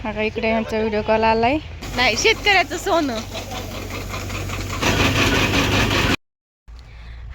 आता इकडे यांचा व्हिडिओ कॉल आलाय. नाही, शेतकऱ्याचं सोनं.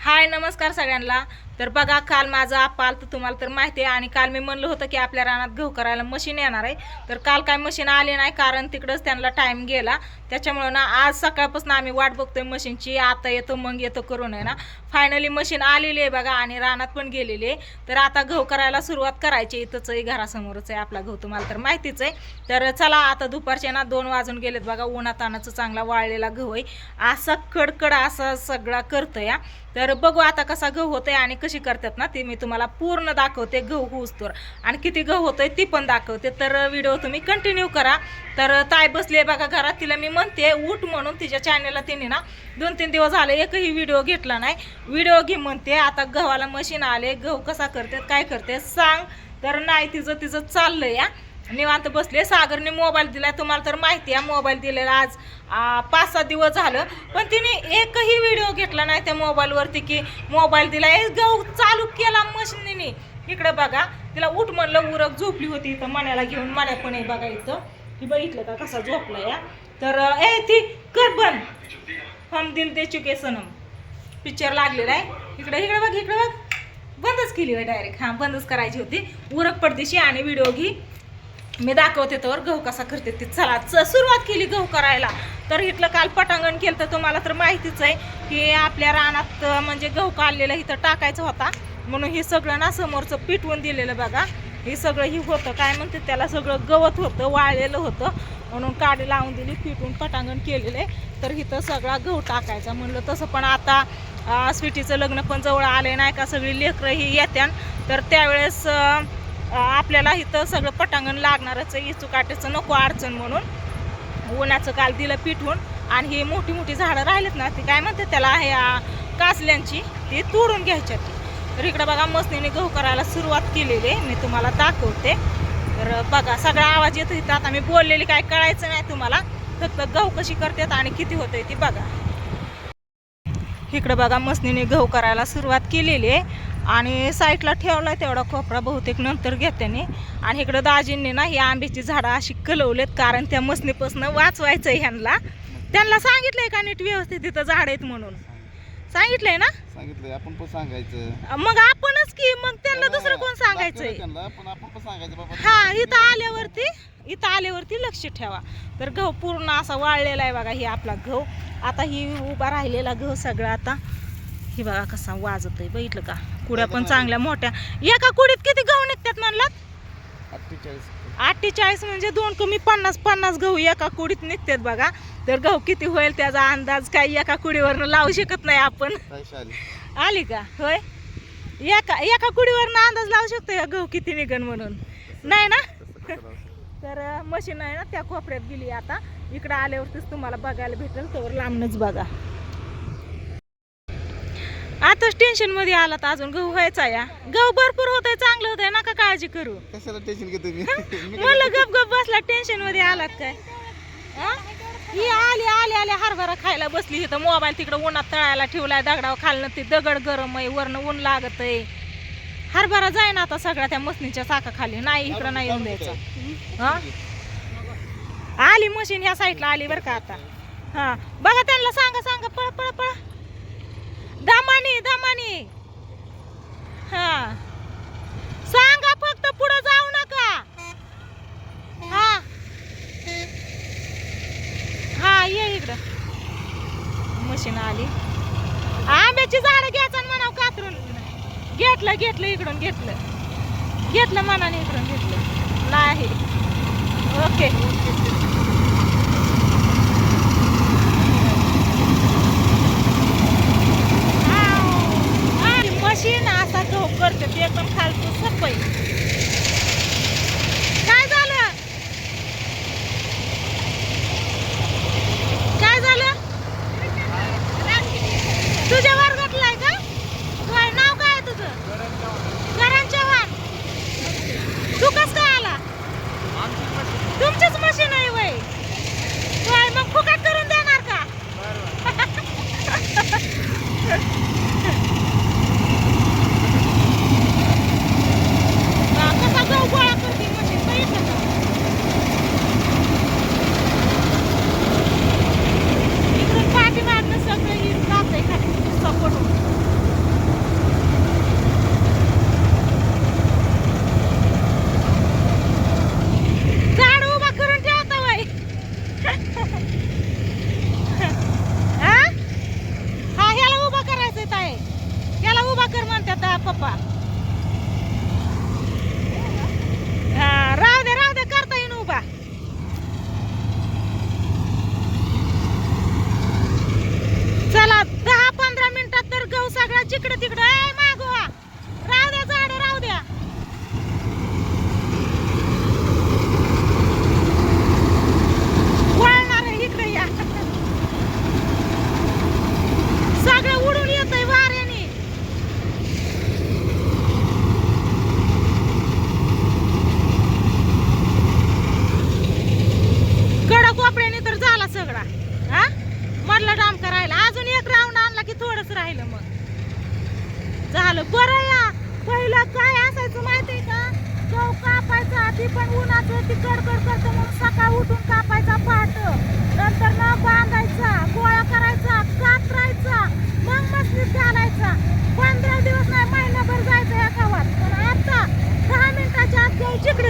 हाय, नमस्कार सगळ्यांना. तर बघा, काल माझा आप्पा आलं तर तुम्हाला तर माहिती आहे. आणि काल मी म्हणलं होतं की आपल्या रानात गहू करायला मशीन येणार आहे. तर काल काय मशीन आली नाही, कारण तिकडंच त्यांना टाईम गेला. त्याच्यामुळं ना आज सकाळपासून आम्ही वाट बघतोय मशीनची. आता येतो मग येतो करून आहे ना. फायनली मशीन आलेली आहे बघा, आणि रानात पण गेलेली आहे. तर आता गहू करायला सुरुवात करायची. इथंच आहे, घरासमोरच आहे आपला गहू, तुम्हाला तर माहितीच आहे. तर चला, आता दुपारचे ना 2 वाजून गेलेत बघा. उन्हातानाचं चांगला वाळलेला गहू आहे. असा कडकड असा सगळा करतोय या. तर बघू आता कसा गहू होतोय आणि कशी करतात ना ती मी तुम्हाला पूर्ण दाखवते. गहू होऊस्तोवर आणि किती गहू होतोय ती पण दाखवते. तर व्हिडिओ तुम्ही कंटिन्यू करा. तर ताई बसली आहे बघा घरात. तिला मी म्हणते उठ म्हणून. तिच्या चॅनेलला तिने ना 2-3 दिवस झाले एकही व्हिडिओ घेतला नाही. व्हिडिओ घे म्हणते. आता गव्हाला मशीन आले, गहू कसा करतात काय करते सांग. तर नाही, तिचं चाललंय या. निवांत बसले. सागरने मोबाईल दिलाय, तुम्हाला तर माहिती आहे. मोबाईल दिलेला आज 5-6 दिवस झालं, पण तिने एकही व्हिडिओ घेतला नाही त्या मोबाईलवरती की मोबाईल दिलाय. गहू चालू केला मशीनीने. इकडे बघा, तिला उठ म्हणलं, उरक झोपली होती इथं मण्याला घेऊन. मण्या पण आहे बघा इथं. ती बघितलं का कसा झोपला या. तर ती कर बंद. हम दिल दे चुके सनम पिक्चर लागलेला आहे. इकडे बघ. बंदच केली आहे डायरेक्ट. हां, बंदच करायची होती. उरक पडदिशी आणि व्हिडिओ घे, मी दाखवते तर गहू कसा करते ते. चला, सुरुवात केली गहू करायला. तर इथलं काल पटांगण केलं तर तुम्हाला तर माहितीच आहे की आपल्या रानात म्हणजे गहू काढलेला इथं टाकायचा होता. म्हणून हे सगळं ना समोरचं पिटवून दिलेलं बघा. हे सगळं ही होतं काय म्हणते त्याला, सगळं गवत होतं, वाळलेलं होतं. म्हणून काडी लावून दिली, पिटून पटांगण केलेलं आहे. तर इथं सगळा गहू टाकायचा म्हणलं. तसं पण आता स्वीटीचं लग्न पण जवळ आले नाही का, सगळी लेकरं ही येत्यान. तर त्यावेळेस आपल्याला इथं सगळं पटांगण लागणारच आहे. इचू काटेचं नको अडचण म्हणून उन्हाचं काल दिलं पिठवून. आणि ही मोठी झाडं राहिलेत ना, ती काय म्हणते त्याला, ह्या कासल्यांची, ती तोडून घ्यायच्या ती. तर इकडं बघा मसनीने गहू करायला सुरुवात केलेली आहे. मी तुम्हाला दाखवते. तर बघा, सगळा आवाज येतो इथं. आता मी बोललेली काय कळायचं नाही तुम्हाला, फक्त गहू कशी करतात आणि किती होतंय ती बघा. इकडं बघा मसनीने गहू करायला सुरुवात केलेली आहे. आणि साईडला ठेवलाय तेवढा खोपरा, बहुतेक नंतर घेत्याने. आणि इकडं दाजींनी ना ही आंब्याची झाडं अशी कलवलेत, कारण त्या मसनीपासून वाचवायचंय ह्यांना. त्यांना सांगितलंय का नीट व्यवस्थित इथं झाड आहेत म्हणून? सांगितलंय ना? सांगितलंय, आपण पण सांगायचं. मग आपणच की, मग त्यांना दुसरं कोण सांगायचंय? पण आपण पण सांगायचं बाबा. हा, इथं आल्यावरती लक्ष ठेवा. तर गहू पूर्ण असा वाळलेला आहे बघा. ही आपला गहू. आता ही उभा राहिलेला गहू सगळं आता ही बघा कसा वाजत आहे, बघितलं का? कुड्या पण चांगल्या मोठ्या. एका कुडीत किती गहू निघतात म्हणलात? 48 म्हणजे 2 कमी 50 गहू एका कुडीत निघतात बघा. तर गहू किती होईल त्याचा अंदाज काही एका कुडीवरनं लावू शकत नाही आपण. आली का? होय, एका कुडीवरनं अंदाज लावू शकतो या गहू किती निघन म्हणून, नाही ना? तर मशीन आहे ना त्या कोपऱ्यात गेली. आता इकडं आल्यावरतीच तुम्हाला बघायला भेटेल, तर लांबनच बघा. आताच टेन्शन मध्ये आलात, अजून गहू व्हायचा या. गहू भरपूर होतंय, चांगलं होतंय, नका काळजी करू. कशाला टेन्शन घेतो मी? मला गप बसला, टेन्शन मध्ये आलात काय? ही आली हरभरा खायला बसली. इथं मोबाईल तिकडं उन्हात तळायला ठेवलाय दगडावर. खालनं ती दगड गरम आहे, वरनं ऊन लागत आहे. हरभरा जाय ना आता सगळ्या त्या मशनीच्या चाकाखाली. नाही, इकडं नाही येऊन द्यायचं. हा, आली मशीन ह्या साईडला आली बरं का आता. हा बघा, त्यांना सांगा पळ दमानी. हा, सांगा फक्त, पुढे जाऊ नका. हा ये इकडं. मशीन आली. आंब्याची झाडं घ्यायचं म्हणाव कातरून. घेतलं इकडून घेतलं मनाने इकडून घेतलं नाही. ओके, मशीन असा गहू करते ते एकदम खालचं सफाई. काय झालं? तुझ्या वर्गातला आहे का? नाव काय आहे तुझं? करण चव्हाण. तू कस काय आला? तुमचीच मशीन आहे वय? मग फुकट करून देणार का?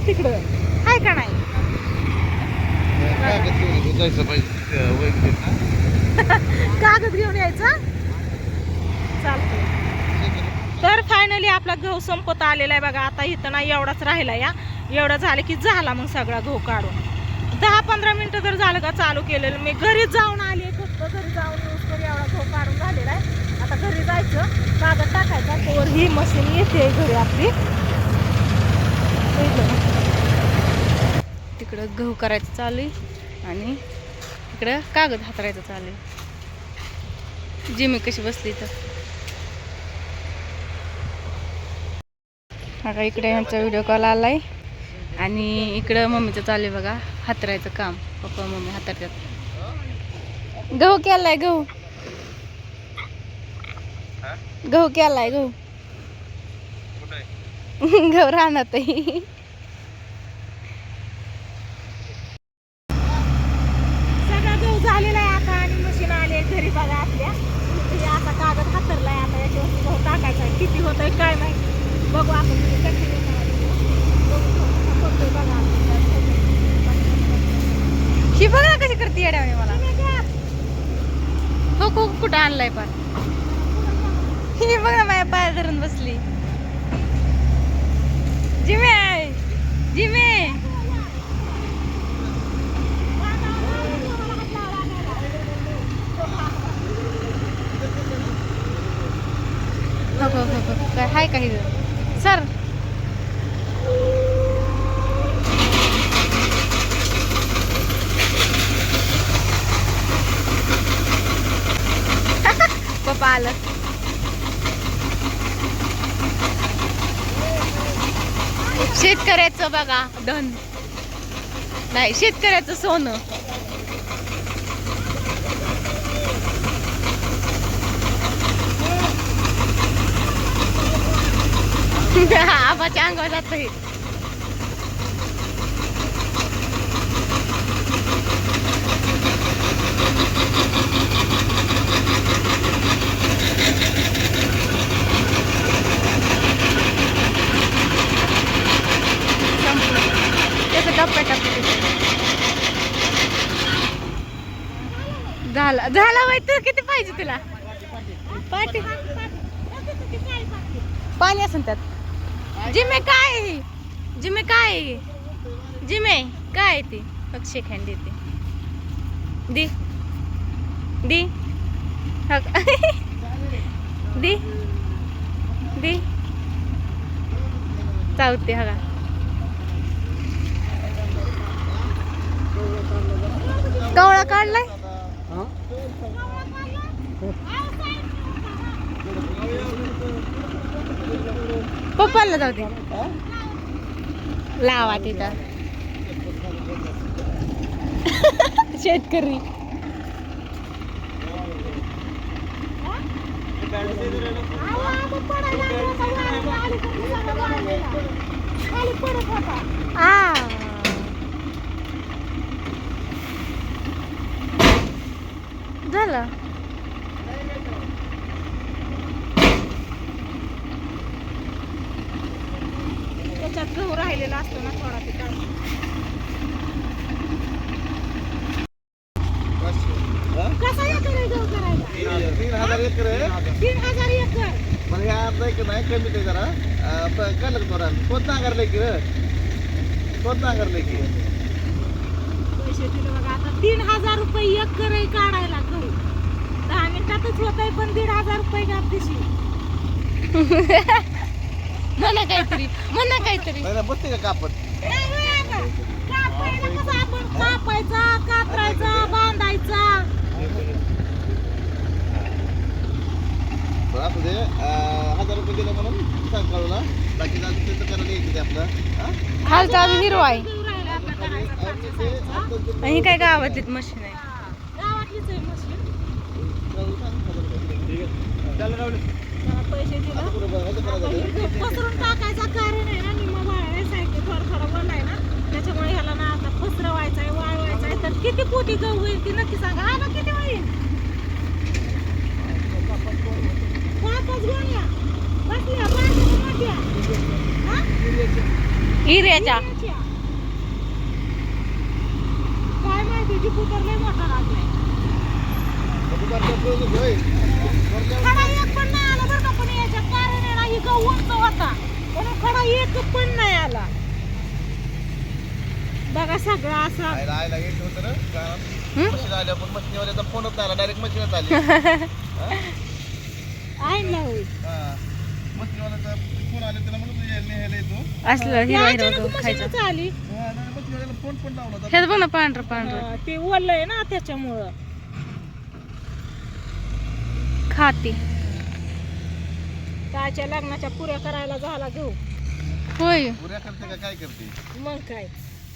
इकडं तिकडं हाय का नाही? कागद घेऊन जायचं पाहिजे वैद्य कागद घेऊन यायचा चालतंय. तर फायनली आपला गहू संपत आलेला आहे बघा. आता इथं नाही एवढाच राहिला या. एवढं झालं की झाला मग सगळा गहू काढून. 10-15 मिनिटं जर झालं का चालू केलेलं. मी घरी जाऊन आली फक्त. घरी जाऊन यूज एवढा गहू काढून झालेला आहे. आता घरी जायचं कागद टाकायचा तोवर ही मशीन येते घरी आपली. तिकडं गहू करायचं चालू आहे आणि इकडं कागद हातरायचं चालू आहे. जिमी कशी बसली तर बघा इकडे यांचा व्हिडिओ कॉल आलाय आणि इकडं मम्मीचं चालू आहे बघा हातरायचं काम. Papa mummy हातरतात. गहू केलाय गहू गहू केलाय गहू गहू राहणार सगळा गहू झालेला आहे आता आणि मशीन आली घरी बघा आपल्या. आता कागद हातरलाय. आता याच्यावरती गहू टाकायचा आहे. किती होतंय काय माहिती बघू आपण. ही बघा कशी करते येड्याने मला. हो खूप कुठं आणलाय पण ही बघा माझ्या पाया धरून बसली. जिमे जिमे काय हाय काही सर पप्पा आलं. शेतकऱ्याचं बघा धन नाही शेतकऱ्याचं सोनं. आबाच्या अंगावर जात हे. त्याचं टप्प्या झाला झाला वय तर किती पाहिजे तुला पाठी पाणी असेल त्यात. जिमे काय आहे जिमे काय आहे जिमे काय आहे ते पक्षी खंड देते दी दी दी दी चावते हगा. कवळा काढलाय पप्पाला जाऊ दे लावा तिथं शेतकरी. झालं त्याच्यात गहू राहिलेला असतो ना थोडा ते काय. कसा एकर आहे गहू करायला? 3,000 एकर आहे. 3,000 एकर. पण ह्या अर्धा एकर नाही कमी ते जरा कळलं का कोण नांगरलंय की कोण नांगरलंय की पैसे दिले बघा आता 3,000 रुपये एकर आहे काढायला गहू. 10 मिनिटातच होत आहे पण 1,500 रुपये गाबदिशी. म्हणा काहीतरी नाही बसते का कापड कापायला कसं आपण कापायचा कातरायचा बांधायचा. असू दे 1,000 रुपये दिले म्हणून सांग कळूला बाकी त्याचं करायला यायचं ते आपलं खालचा हिरो आहे आणि काय गावातलीच मशीन आहे. गावातलीच आहे मशीन. पैसे दिले पसरून टाकायचा कारण आहे ना निम्मा वाळायचा आहे थोडा वन आहे ना त्याच्यामुळे ह्याला ना आता पसरवायचा आहे वाळवायचा आहे. तर किती पोती गहू होईल ती नक्की सांगा. हा ना किती होईल 5 गोण्या बसल्या 5 मोठ्या हिऱ्याच्या जीप उतरलंय मोठा लागलाय. दुपारच्या पुढं होय. खडा एक पण नाही आला बरं का, पण याच्या कारण आहे ना ही गहू उंच होता म्हणून खडा एक पण नाही आला बघा. सगळं असं आयला आयला यायचं होतं ना कारण मशीन आल्या पण मशीनवाल्याचा फोनच आला डायरेक्ट मशीनच आली. आहे ना होय. हा मशीनवाल्याचा फोन आले त्याला म्हणून न्यायला येतो. असलं हिरवा हिरवा गहू खायचा. मशीनच आली. मशीनवाल्याला फोन पण लावला होता. हेच बघ ना पांढरं पांढरं ते ओललंय ना त्याच्यामुळं. खाती. त्याच्या लग्नाच्या पुऱ्या करायला झाला गहू. होय. पुऱ्या करते का काय करते? मग काय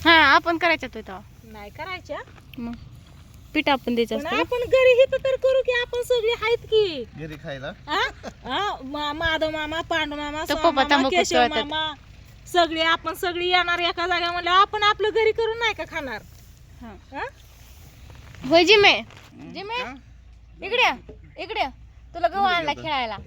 हा आपण करायचं तो तेव्हा. नाही करायच्या, मग पीठ आपण द्यायचं पण असतं. आपण घरी हिथं तर करू की, आपण सगळी आहेत की. घरी खायला हा? हा, माधव मामा, पांडू मामा, तो सोमा पप्पा मामा, तंबाखू केशव तळतात. मामा, सगळे आपण सगळी येणार एका जागा म्हणलं आपण आपलं घरी करून नाही का खाणार. हा. हा? होय जिमे जिमे इकडे इकडे तुला गहू आणला खेळायला.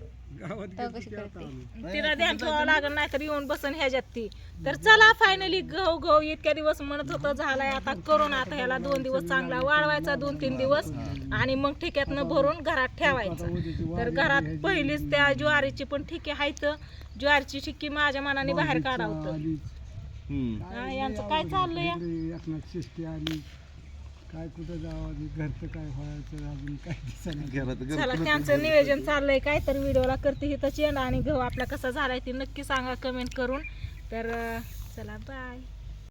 तो कशी करते. तिला ध्यान ठेवावं लागत नाही तर येऊन बसन ह्याच्यात ती. तर चला फायनली गहू गहू इतक्या दिवस म्हणत होतं झालाय आता करून, आता ह्याला 2 दिवस चांगला वाळवायचा, 2-3 दिवस, आणि मग ठिक्यातनं भरून घरात ठेवायचा. तर घरात पहिलीच त्या ज्वारीची पण ठिके आहेत. ज्वारीची ठिक्की माझ्या मनाने बाहेर काढावतं. हा, यांचं काय चाललंय? काय कुठं जावं घरचं काय व्हायचं अजून काय दिसणार. चला त्यांचं नियोजन चाललंय काय, तर व्हिडिओला करते हिथंच येणं, आणि गहू आपला कसा झालाय ते नक्की सांगा कमेंट करून. तर चला बाय.